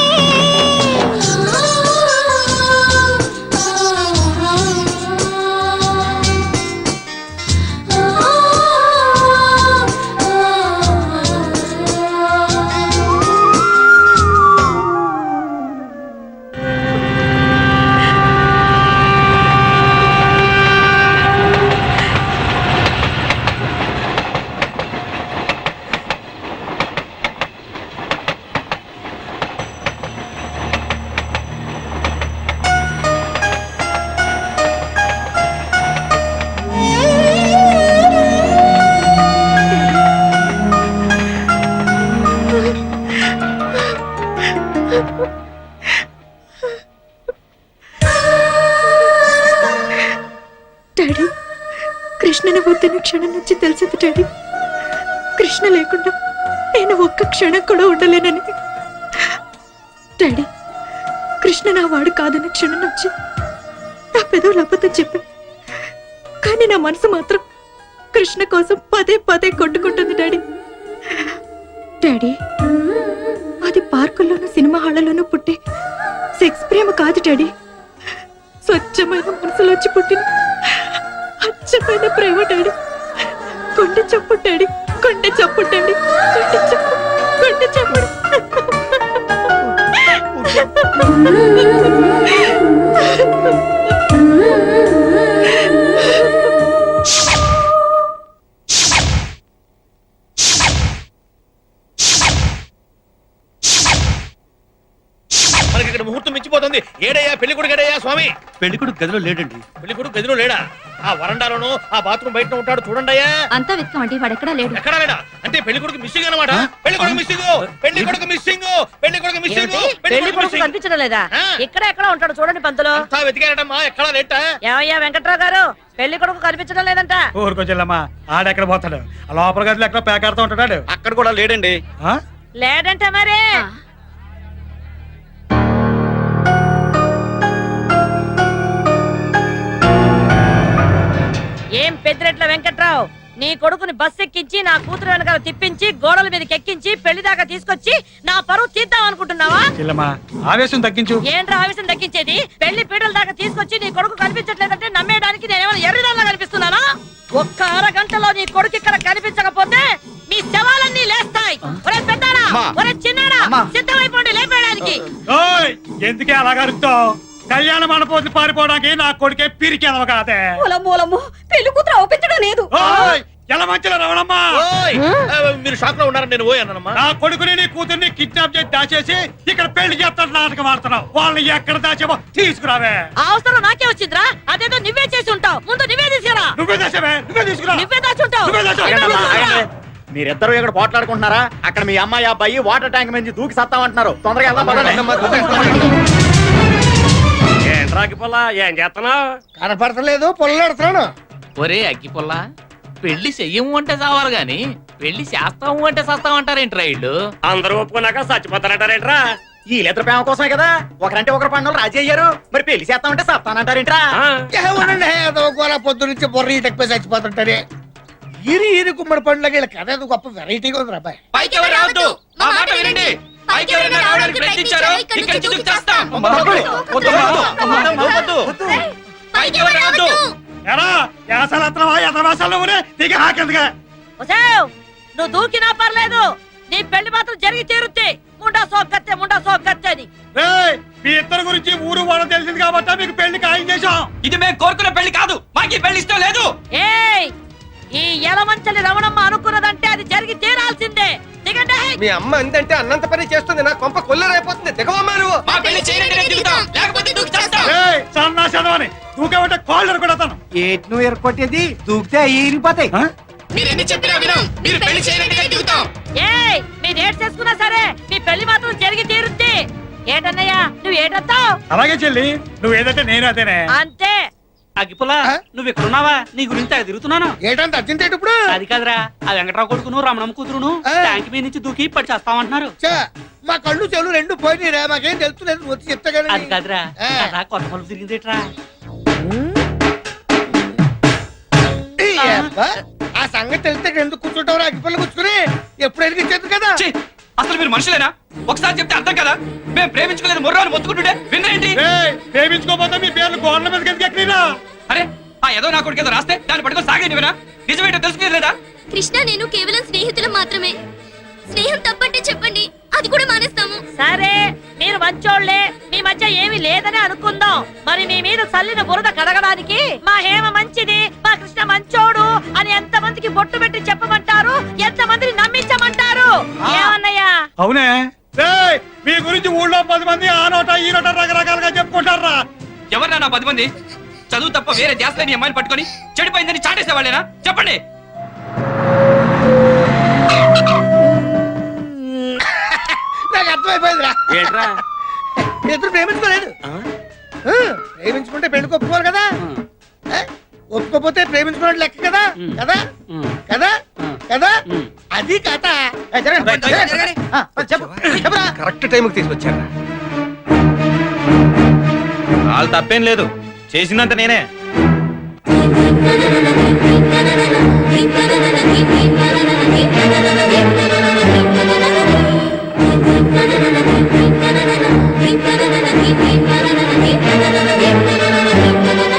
డాడీ కృష్ణని వద్దన్న క్షణం నుంచి తెలిసింది డాడీ కృష్ణ లేకుండా నేను ఒక్క క్షణం కూడా ఉండలేనని డాడీ కృష్ణ నా వాడు కాదన్న క్షణం నుంచి నా పెదవులు అబద్ధం చెప్పా కానీ నా మనసు మాత్రం కృష్ణ కోసం పదే పదే కొట్టుకుంటుంది డాడీ డాడీ అది పార్కుల్లోనూ సినిమా హాళ్లలోనూ పుట్టే సెక్స్ ప్రేమ కాదు డాడీ స్వచ్ఛమైన మనసులోంచి పుట్టిన అచ్చమైన ప్రేమ డాడీ కొండ చప్పు డాడీ కొండ చప్పు డాడీ కొండ చప్పుడు మనకి ఇక్కడ ముహూర్తం మించిపోతుంది. ఏడయ్యా పెళ్లి కొడుకు, ఏడయ్యా స్వామి? పెళ్లి కొడుకు గదిలో లేడండి. పెళ్లి కొడుకు గదిలో లేడా? ఆ వరండాలోనూ ఆ బాత్రూమ్ బయట ఉంటాడు చూడండి. అంతా వెతకమండి వాడు ఎక్కడా లేడు ఎక్కడా లేడా? అంటే పెళ్లి కొడుకు మిస్సింగ్ అనమాట. పెళ్లి కొడుకు మిస్సింగ్, పెళ్లి కొడుకు మిస్సింగ్, పెళ్లి కొడుకు మిస్సింగ్, పెళ్లి కొడుకు కనిపించడం లేదా? ఇక్కడ ఎక్కడ ఉంటాడు చూడండి పంతులు. అంతా వెతికారటమ్మా, ఎక్కడా లేట. ఏమయ్యా వెంకట్రావు గారు, పెళ్లి కొడుకు కనిపించడం లేదంట. ఊరుకో చెల్లమ్మా, ఆడెక్కడ పోతాడు? ఆ లోపల గదిలో ఎక్కడ పేకాడుతూ ఉంటాడు. అక్కడ కూడా లేడండి. లేదంటే మరి ఏం పెద్దిరెట్ల వెంకట్రావు, నీ కొడుకుని బస్ ఎక్కించి నా కూతురు వెనకాల తిప్పించి గోడల మీదకి ఎక్కించి పెళ్లి దాకా తీసుకొచ్చి నా పరువు తీద్దాం అనుకుంటున్నావా? చెల్లమ్మా ఆవేశం తగ్గించు. ఏంట్రా ఆవేశం తగ్గించేది? పెళ్లి పీటల దాకా తీసుకొచ్చి నీ కొడుకు కనిపించట్లేదంటే నమ్మేయడానికి నేనేమైనా ఎర్రిదాల్లా కనిపిస్తున్నానా? ఒక్క అరగంటలో నీ కొడుకు ఇక్కడ కనిపించకపోతే మీ శవాలన్నీ లేస్తాయి. ఒరే పెద్దాడా, ఒరే చిన్నాడా, సిద్ధమైపోండి లేపేయడానికి. ఎందుకే అలాగా అరుస్తావు? కళ్యాణ మండపోతులు పారిపోవడానికి నా కొడుకే పిరికి ఎదవ కాదే. పెళ్లి కూతురు ఒప్పించడం లేదు. ఎలా మంచిలో రవణమ్మా, మీరు షాక్ లో ఉన్నారని నేను పోయానమ్మా. నా కొడుకుని నీ కూతుర్ని కిడ్నాప్ చేసి దాచేసి ఇక్కడ పెళ్లి చేస్తాడు నాటకం ఆడుతున్నావు. వాళ్ళని ఎక్కడ దాచేమో తీసుకురావే. అవసరం నాకే వచ్చిందిరా, అదేదో నువ్వే చేసి ఉంటావు. ముందు నువ్వే తీసుకురా. నువ్వే దాచావే, నువ్వే తీసుకురా. నువ్వే దాచుంటావు. మీరిద్దరు ఇక్కడ పోట్లాడుకుంటున్నారా? అక్కడ మీ అమ్మాయి అబ్బాయి వాటర్ ట్యాంక్ నుంచి దూకి సత్తామంటున్నారు. తొందరగా ఏంట్రాకి పొలా ఏం చేస్తున్నావు? కనపడతలేదు, పొల్లెడుతున్నాను. ఒరే అగ్గిపుల్ల, పెళ్లి చెయ్యము అంటే చావారు గాని పెళ్లి చేస్తాము అంటే సస్తామంటారేంట్రా ఇళ్ళు? అందరూ ఒప్పుకున్నాక చచ్చిపోతానంటారేంట్రా? ఈ లెటర్ ప్రేమ కోసమే కదా ఒకరంటే ఒకరు పండుగలు రాజీ అయ్యారు. మరి పెళ్లి చేస్తామంటే సత్తానంటారేంట్రా? పొద్దు నుంచి బొర్ర ఈటెక్కిపోయి చచ్చిపోతుంటారే. ఈరి గుమ్మడి పండుగ కథ గొప్ప వెరైటీగా ఉంది అబ్బాయి. పైకి ఎవరు రావద్దు, మా మాట వినండి. పైకి ఎవరైనా రావడానికి ప్రయత్నించారో ఇక్కడి నుంచి దూకిచ్చేస్తాం. పైకి ఎవరు రావద్దు. నువ్వు దూకినా పర్లేదు, నీ పెళ్లి మాత్రం జరిగి తీరుద్ది. ముండా సోగ్గత్తే అని. మీ ఇద్దరు గురించి ఊరు వాళ్ళ తెలిసింది కాబట్టి మీకు పెళ్లి ఖాయం చేశాం. ఇది మేము కోరుకున్న పెళ్లి కాదు, మా నాకు ఈ పెళ్లి ఇష్టం లేదు. ఏయ్ ఈ ఎలమంచలి రమణమ్మ అనుకున్నదంటే అది జరిగి తీరాల్సిందే. దిగండి. మీ అమ్మ అందంటే అన్నంత పని చేస్తుంది, నా కొంప కొల్లరైపోతుంది. దిగవమ్మా నువ్వు. మా పెళ్లి చేయనంటే దిగుతాం, లేకపోతే దూకి చేస్తాం. ఏయ్, సన్నా చదవని దూకేమంటే కాళ్ళు కొడతాను. ఏటి నువ్వు ఎరకొట్టేది? దూకితే ఈరిపోతాయి. మీరు ఎన్ని చెప్పినా వినం. మీరు పెళ్లి చేయనంటే దిగుతాం. ఏయ్ మీ డేట్ చేసుకున్నా సరే మీ పెళ్లి మాత్రం జరిగి తీరుద్ది. ఏటన్నయ్యా నువ్వు ఏటత్తావు? అలాగే చెల్లి, నువ్వు ఏదంటే నేను అదేనే. అంతే. అగ్గిపుల్ల నువ్వు ఎక్కడున్నావా? నీ గురించి తెగ తిరుగుతున్నాను. ఏంటంటే అర్జెంట్ ఇప్పుడు? అది కాదురా, ఆ వెంకట్రావు కొడుకును రమణమ్మ కూతురును ట్యాంక్ మీద నుంచి దూకి పడి చేస్తామంటున్నారు. మా కళ్ళు చెవులు రెండు పోయినాయిరా, మాకేం తెలుస్తలేదు. నువ్వు వచ్చి చెప్తా అది కాదురా, కదా కొత్త మలుపు తిరిగిందేట్రా. ఆ సంగతి తెలిస్తే ఎందుకు కూర్చుంటావు? అగ్గిపల్లి కూర్చుని ఎప్పుడు ఎదిగించేది కదా. ఛీ, అసలు మీరు మనుషులేనా? ఒకసారి చెప్తే అర్థం కదా. మేము ప్రేమించుకోలేదు మొర్రాలు మొత్తుకుంటుంటే వినరేంటి? ఏయ్, ప్రేమించుకోపోతే మీ పేర్లు గోడల మీద ఎక్కిరా. అరే ఆ ఏదో నా కొడుకు ఏదో రాస్తే దాన్ని పట్టుకొని సాగే నీవేనా? నిజమేంటో తెలుసుకునేదా? కృష్ణ నేను కేవలం స్నేహితులం మాత్రమే. స్నేహం తప్పంటే చెప్పండి, అది కూడా మానేస్తాము. సరే మీరు మంచోళ్లే, మీ మధ్య ఏమీ లేదని అనుకుందాం. మరి మీ మీద చల్లిన బురద కడగడానికి మా హేమ మంచిది, మా కృష్ణ మంచోడు అని ఎంత మందికి బొట్టు పెట్టి చెప్పమంటారు? ఎంత మందిని నమ్మించమంటారు? ఏమన్నయ్యా? అవునే. ఏయ్, మీ గురించి ఊళ్ళో 10 మంది ఆ నోట ఈ నోట రకరకాలుగా చెప్పుకుంటారా. ఎవరన్నా నా 10 మంది? చదువు తప్ప వేరే ధ్యాస లేని అమ్మాయిని పట్టుకొని చెడిపోయిందని చాటేసే వాళ్ళేనా? చెప్పండి. నాకు అర్థమైపోయిందిరా. ఏంట్రా? ఎదురు ప్రేమించుకోలేదు. ప్రేమించుకుంటే పెళ్లికి ఒప్పుకోవాలి కదా. ఒప్పుకోపోతే ప్రేమించుకున్నట్టు లెక్క కదా. కదా కదా కదా అది కథ. కరెక్ట్ టైంకి తీసుకొచ్చారా? వాళ్ళు తప్పేం లేదు, చేసిందంత నేనే.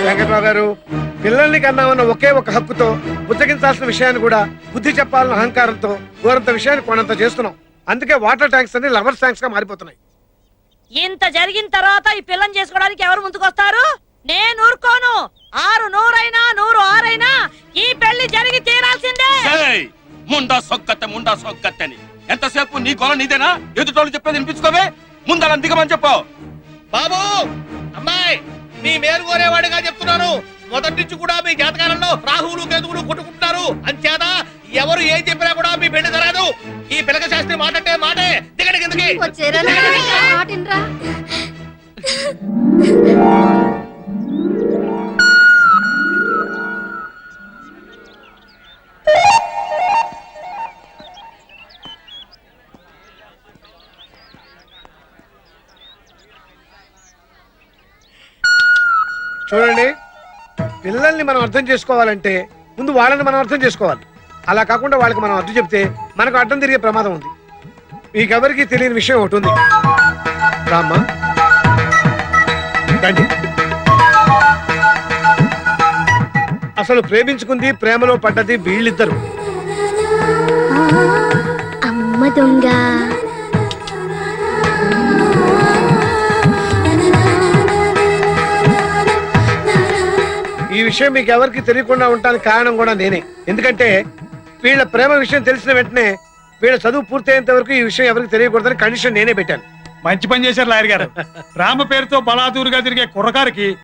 వెంకట్రావు గారు, పిల్లల్ని కన్నామన్న ఒకే ఒక హక్కుతో బుజ్జగించాల్సిన విషయాన్ని కూడా బుద్ధి చెప్పాలన్న అహంకారంతో దూరంత విషయాన్ని కొనంత చేస్తున్నాం. అందుకే వాటర్ ట్యాంక్స్ అన్ని లవర్స్ ట్యాంక్స్ గా మారిపోతున్నాయి. ఇంత జరిగిన తర్వాత ఈ పిల్లని చేసుకోవడానికి ఎవరు ముందుకొస్తారు? నేను ఊరుకోను. 6 100 100 6 ఈ పెళ్లి జరిగి తీరాల్సిందే. ముండా సొక్కత్తని ఎంతసేపు నీ గొల నీదేనా? ఎదుటోళ్ళు చెప్పేది వినిపించుకోవే. ముందలా దిగమని చెప్పు. బాబు, అమ్మాయి, మీ మేలు కోరేవాడిగా చెప్తున్నాను. మొదటి నుంచి కూడా మీ జాతకాలలో రాహువులు కేతువులు కొట్టుకుంటున్నారు. అంచేత ఎవరు ఏం చెప్పినా కూడా మీ పెళ్లి జరగదు. ఈ పిలక శాస్త్రి మాటంటే మాటే. దిగడి కిందకి. చూడండి, పిల్లల్ని మనం అర్థం చేసుకోవాలంటే ముందు వాళ్ళని మనం అర్థం చేసుకోవాలి. అలా కాకుండా వాళ్ళకి మనం అర్థం చెప్తే మనకు అడ్డం తిరిగే ప్రమాదం ఉంది. మీకెవరికి తెలియని విషయం ఒకటి ఉంది. రామ్మా, రండి. అసలు ప్రేమించుకుంది, ప్రేమలో పడ్డది వీళ్ళిద్దరు. అమ్మ దొంగ. ఈ విషయం మీకు ఎవరికి తెలియకుండా ఉండడానికి కారణం కూడా నేనే. ఎందుకంటే వీళ్ళ ప్రేమ విషయం తెలిసిన వెంటనే వీళ్ళ చదువు పూర్తయ్యేంత వరకు ఈ విషయం ఎవరికి తెలియకూడదని కండిషన్ నేనే పెట్టాను. మంచి పని చేశారు లాయర్ గారు. రామ పేరుతో బలాదూరుగా తిరిగే కుర్రకారికి